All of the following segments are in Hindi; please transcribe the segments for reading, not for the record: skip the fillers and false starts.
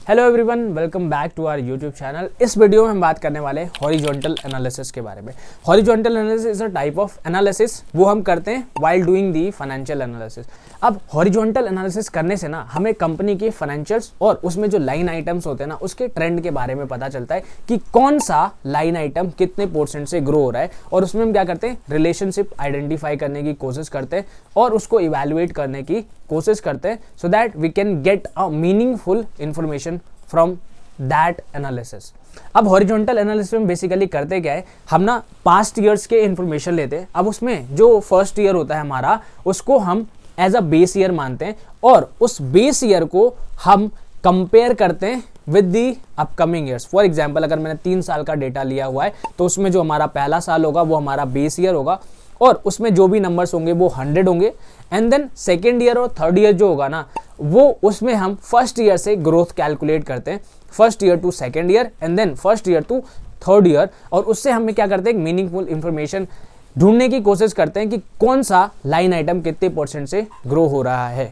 Hello everyone, welcome back to our YouTube channel. इस वीडियो में हम बात करने वाले हैं हॉरिजॉन्टल एनालिसिस के बारे में। Horizontal analysis is a type of analysis वो हम करते हैं while doing the financial analysis. अब हॉरिजॉन्टल एनालिसिस करने से ना हमें कंपनी के फाइनेंशियल्स और उसमें जो लाइन आइटम्स होते हैं ना उसके ट्रेंड के बारे में पता चलता है कि कौन सा लाइन आइटम कितने % से ग्रो हो रहा है, और उसमें हम क्या करते हैं, रिलेशनशिप आइडेंटिफाई करने की कोशिश करते हैं और उसको इवैल्यूएट करने की कोशिश करते हैं so that we can get a meaningful information from that analysis. अब हॉरिजॉन्टल एनालिसिस में बेसिकली करते क्या है, हम ना पास्ट ईयर्स के इंफॉर्मेशन लेते हैं। अब उसमें जो फर्स्ट ईयर होता है हमारा, उसको हम एज अ बेस ईयर मानते हैं और उस बेस ईयर को हम कंपेयर करते हैं with the upcoming years. For example, अगर मैंने 3 साल का डेटा लिया हुआ है तो उसमें जो हमारा पहला साल होगा वो हमारा बेस ईयर होगा और उसमें जो भी नंबर्स होंगे वो 100 होंगे। एंड देन सेकेंड ईयर और थर्ड ईयर जो होगा ना, वो उसमें हम फर्स्ट ईयर से ग्रोथ कैलकुलेट करते हैं, first year to second year and then first year to third year, और उससे हमें क्या करते हैं, मीनिंगफुल इंफॉर्मेशन ढूंढने की कोशिश करते हैं कि कौन सा लाइन आइटम कितने % से ग्रो हो रहा है।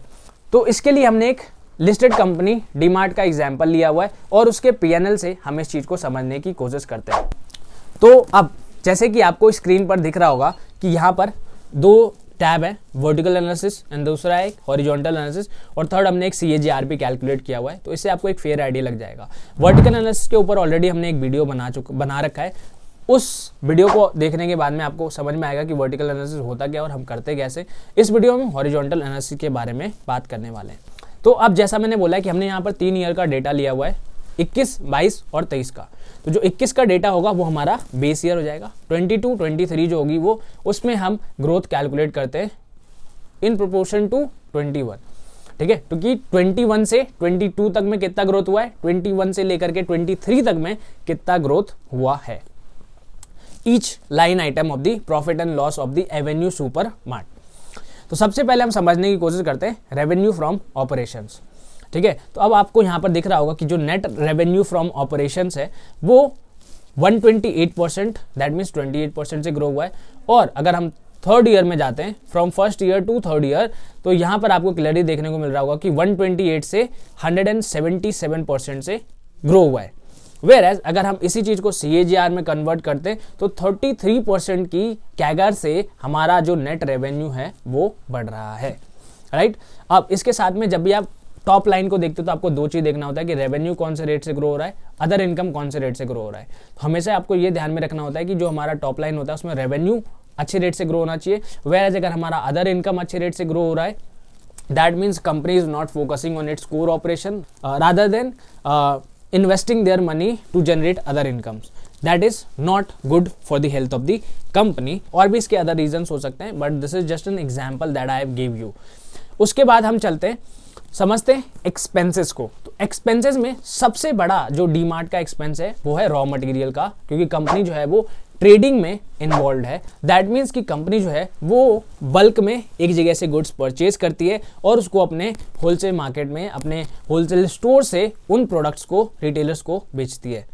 तो इसके लिए हमने एक लिस्टेड कंपनी डीमार्ट का एग्जाम्पल लिया हुआ है और उसके P&L से हम इस चीज को समझने की कोशिश करते हैं। तो अब जैसे कि आपको स्क्रीन पर दिख रहा होगा कि यहाँ पर 2 टैब है, वर्टिकल एनालिसिस एंड दूसरा है हॉरिजॉन्टल एनालिसिस, और थर्ड हमने एक CAGR कैलकुलेट किया हुआ है। तो इससे आपको एक फेयर आइडिया लग जाएगा। वर्टिकल एनालिसिस के ऊपर ऑलरेडी हमने एक वीडियो बना रखा है। उस वीडियो को देखने के बाद में आपको समझ में आएगा कि वर्टिकल एनालिसिस होता क्या और हम करते कैसे। इस वीडियो में हॉरिजॉन्टल एनालिसिस के बारे में बात करने वाले हैं। तो अब जैसा मैंने बोला है कि हमने यहाँ पर 3 ईयर का डेटा लिया हुआ है, 21, 22 और 23 का। तो जो 21 का डेटा होगा वो हमारा बेस ईयर हो जाएगा। 22, 23 जो होगी वो, उसमें हम ग्रोथ कैलकुलेट करते हैं इन प्रोपोर्शन टू 21। ठीक है, क्योंकि 21 से 22 तक में कितना ग्रोथ हुआ है, 21 से लेकर के 23 तक में कितना ग्रोथ हुआ है, each line item of the profit and loss of the Avenue super mart. तो सबसे पहले हम समझने की कोशिश करते हैं रेवेन्यू फ्रॉम ऑपरेशंस। ठीक है, तो अब आपको यहाँ पर दिख रहा होगा कि जो नेट रेवेन्यू फ्रॉम ऑपरेशंस है वो 128%, दैट मीन्स 28% से ग्रो हुआ है। और अगर हम थर्ड ईयर में जाते हैं, from first year to third year, तो यहाँ पर आपको क्लियरली देखने को मिल रहा होगा कि 128 से 177% से ग्रो हुआ है। वेयर अगर हम इसी चीज को CAGR में कन्वर्ट करते हैं तो 33% की कैगर से हमारा जो नेट रेवेन्यू है वो बढ़ रहा है। राइट, अब इसके साथ में जब भी आप टॉप लाइन को देखते हो तो आपको 2 चीज देखना होता है कि रेवेन्यू कौन से रेट से ग्रो हो रहा है, अदर इनकम कौन से रेट से ग्रो हो रहा है। तो हमेशा आपको ये ध्यान में रखना होता है कि जो हमारा टॉप लाइन होता है उसमें रेवेन्यू अच्छे रेट से ग्रो होना चाहिए। वेयर अगर हमारा अदर इनकम अच्छे रेट से ग्रो हो रहा है, that means company is not focusing on its core operation rather than investing their money to generate other incomes. That is not good for the health of the company. और भी इसके other reasons हो सकते हैं, but this is just an example that I have gave you. उसके बाद हम चलते हैं, समझते हैं एक्सपेंसेस को। तो एक्सपेंसेस में सबसे बड़ा जो डीमार्ट का एक्सपेंस है वो है रॉ मटेरियल का, क्योंकि कंपनी जो है वो ट्रेडिंग में इन्वॉल्व है। दैट मीन्स कि कंपनी जो है वो बल्क में एक जगह से गुड्स परचेज करती है और उसको अपने होलसेल मार्केट में, अपने होलसेल स्टोर से उन प्रोडक्ट्स को रिटेलर्स को बेचती है।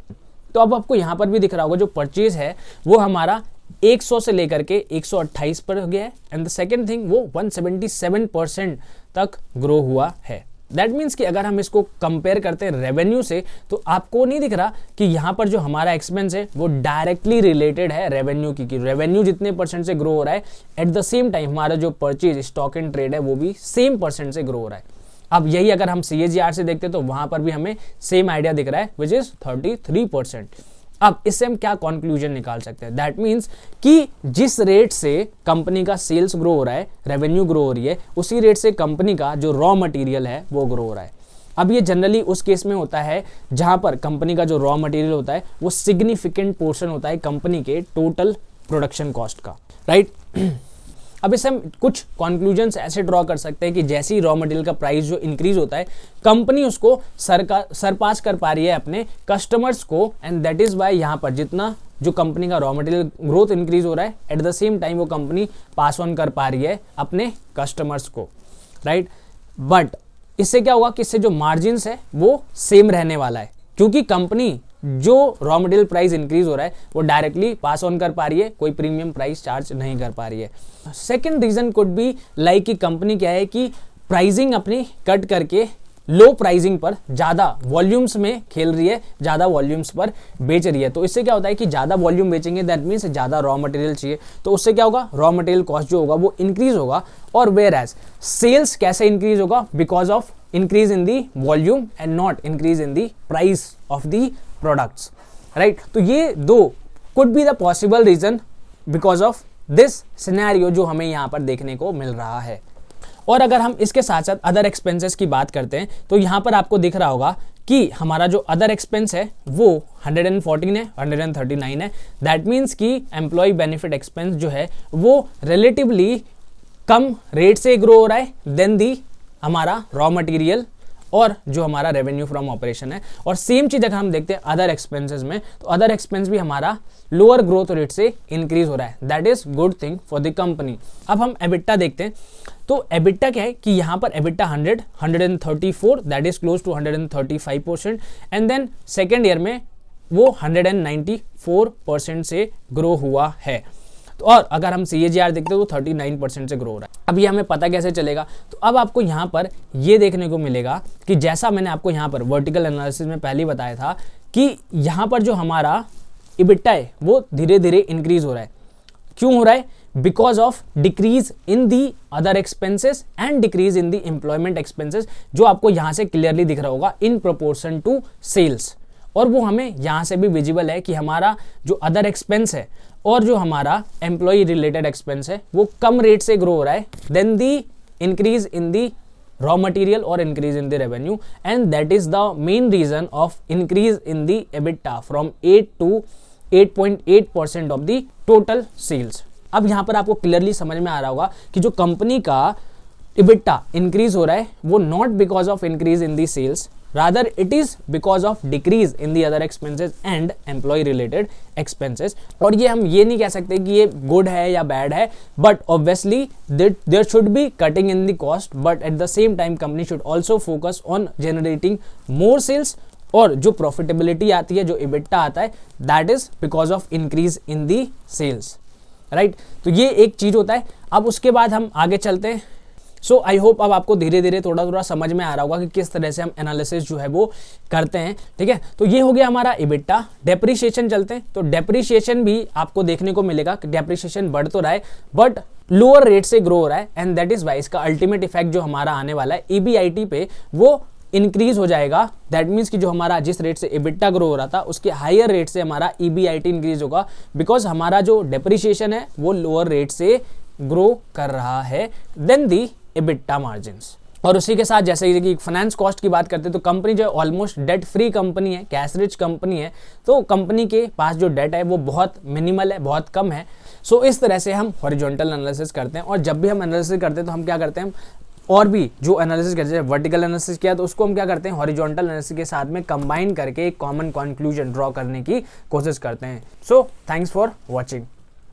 तो अब आपको यहाँ पर भी दिख रहा होगा जो परचेज है वो हमारा 100 से लेकर के 128 पर हो गया है, एंड द सेकेंड थिंग वो 177% तक ग्रो हुआ है। दैट मीन्स कि अगर हम इसको कंपेयर करते हैं रेवेन्यू से, तो आपको नहीं दिख रहा कि यहाँ पर जो हमारा एक्सपेंस है वो डायरेक्टली रिलेटेड है रेवेन्यू की। रेवेन्यू जितने % से ग्रो हो रहा है, एट द सेम टाइम हमारा जो परचेज स्टॉक एंड ट्रेड है वो भी सेम % से ग्रो हो रहा है। अब यही अगर हम CAGR से देखते हैं तो वहां पर भी हमें सेम आइडिया दिख रहा है, विच इज 33%। अब इससे हम क्या कंक्लूजन निकाल सकते हैं, दैट मीन्स कि जिस रेट से कंपनी का सेल्स ग्रो हो रहा है, रेवेन्यू ग्रो हो रही है, उसी रेट से कंपनी का जो रॉ मटेरियल है वो ग्रो हो रहा है। अब ये जनरली उस केस में होता है जहां पर कंपनी का जो रॉ मटेरियल होता है वो सिग्निफिकेंट पोर्शन होता है कंपनी के टोटल प्रोडक्शन कॉस्ट का। राइट, अब इससे हम कुछ कंक्लूजन्स ऐसे ड्रॉ कर सकते हैं कि जैसे ही रॉ मटेरियल का प्राइस जो इंक्रीज होता है, कंपनी उसको सरपास कर पा रही है अपने कस्टमर्स को, एंड दैट इज वाई यहाँ पर जितना जो कंपनी का रॉ मटेरियल ग्रोथ इंक्रीज हो रहा है, एट द सेम टाइम वो कंपनी पास ऑन कर पा रही है अपने कस्टमर्स को। राइट, बट इससे क्या होगा कि इससे जो मार्जिन्स है वो सेम रहने वाला है, क्योंकि कंपनी जो रॉ मटेरियल प्राइस इंक्रीज हो रहा है वो डायरेक्टली पास ऑन कर पा रही है, कोई प्रीमियम प्राइस चार्ज नहीं कर पा रही है। Second reason could be like कि कंपनी क्या है कि प्राइसिंग अपनी कट करके लो प्राइसिंग पर ज़्यादा वॉल्यूम्स में खेल रही है, ज़्यादा वॉल्यूम्स पर बेच रही है। तो इससे क्या होता है कि ज़्यादा वॉल्यूम बेचेंगे, दैट मीन्स ज़्यादा रॉ मटेरियल चाहिए, तो उससे क्या होगा, रॉ मटेरियल कॉस्ट जो होगा वो इंक्रीज होगा। और वेयर एज सेल्स कैसे इंक्रीज होगा, because of increase in the volume and not increase in the price of the products, right. तो ये दो could be the possible reason because of this scenario जो हमें यहाँ पर देखने को मिल रहा है। और अगर हम इसके साथ साथ अदर एक्सपेंसेस की बात करते हैं तो यहाँ पर आपको दिख रहा होगा कि हमारा जो अदर एक्सपेंस है वो 114 है, 139 है। दैट मीन्स कि एम्प्लॉय बेनिफिट एक्सपेंस जो है वो रिलेटिवली कम रेट से ग्रो हो रहा है देन दी हमारा रॉ मटेरियल और जो हमारा रेवेन्यू फ्रॉम ऑपरेशन है। और सेम चीज अगर हम देखते हैं अदर एक्सपेंसेस में, तो अदर एक्सपेंस भी हमारा लोअर ग्रोथ रेट से इंक्रीज हो रहा है। That is good thing for the company. अब हम एबिटा देखते हैं, तो एबिटा क्या है कि यहाँ पर EBITDA 134 that is close to 135% and then second year में वो 194% से ग्रो हुआ है। तो और अगर हम CAGR देखते हैं तो 39% से ग्रो हो रहा है। अब ये हमें पता कैसे चलेगा, तो अब आपको यहाँ पर ये देखने को मिलेगा कि जैसा मैंने आपको यहाँ पर वर्टिकल एनालिसिस में पहले बताया था कि यहाँ पर जो हमारा इबिटा है वो धीरे धीरे इंक्रीज हो रहा है। क्यों हो रहा है, because of decrease in the other expenses and decrease in the employment expenses, जो आपको यहाँ से क्लियरली दिख रहा होगा इन प्रोपोर्शन टू सेल्स। और वो हमें यहाँ से भी विजिबल है कि हमारा जो अदर एक्सपेंस है और जो हमारा एम्प्लॉय रिलेटेड एक्सपेंस है वो कम रेट से ग्रो हो रहा है then the increase in the raw material और increase in the revenue, and that is the main reason of increase in the EBITDA from 8 to 8.8% of the total sales. अब यहाँ पर आपको क्लियरली समझ में आ रहा होगा कि जो कंपनी का एबिटा इंक्रीज हो रहा है वो not because of increase in the sales, rather it is because of decrease in the other expenses and employee related expenses। और ये हम ये नहीं कह सकते कि ये good है या bad है, but obviously there should be cutting in the cost, but at the same time company should also focus on generating more sales। और जो profitability आती है, जो EBITDA आता है, that is because of increase in the sales, right। तो ये एक चीज होता है। अब उसके बाद हम आगे चलते हैं। सो आई होप अब आपको धीरे धीरे थोड़ा थोड़ा समझ में आ रहा होगा कि किस तरह से हम एनालिसिस जो है वो करते हैं, ठीक है। तो ये हो गया हमारा इबिटा। डेप्रिसिएशन चलते हैं, तो डेप्रिसिएशन भी आपको देखने को मिलेगा कि डेप्रिसिएशन बढ़ तो रहा है बट लोअर रेट से ग्रो हो रहा है, एंड दैट इज वाई इसका अल्टीमेट इफेक्ट जो हमारा आने वाला है EBIT पे वो इंक्रीज हो जाएगा। दैट मीन्स कि जो हमारा जिस रेट से इबिटा ग्रो हो रहा था उसके हायर रेट से हमारा EBIT इंक्रीज होगा, बिकॉज हमारा जो डेप्रिसिएशन है वो लोअर रेट से ग्रो कर रहा है देन दी EBITDA मार्जिन्स। और उसी के साथ जैसे कि फाइनेंस कॉस्ट की बात करते हैं तो कंपनी जो है ऑलमोस्ट डेट फ्री कंपनी है, कैश रिच कंपनी है, तो कंपनी के पास जो डेट है वो बहुत मिनिमल है, बहुत कम है। सो इस तरह से हम हॉरिजॉन्टल एनालिसिस करते हैं। और जब भी हम एनालिसिस करते हैं तो हम क्या करते हैं, और भी जो एनालिसिस करते हैं, वर्टिकल एनालिसिस किया तो उसको हम क्या करते हैं, हॉरिजॉन्टल एनालिसिस के साथ में कंबाइन करके एक कॉमन कंक्लूजन ड्रॉ करने की कोशिश करते हैं। So thanks for watching.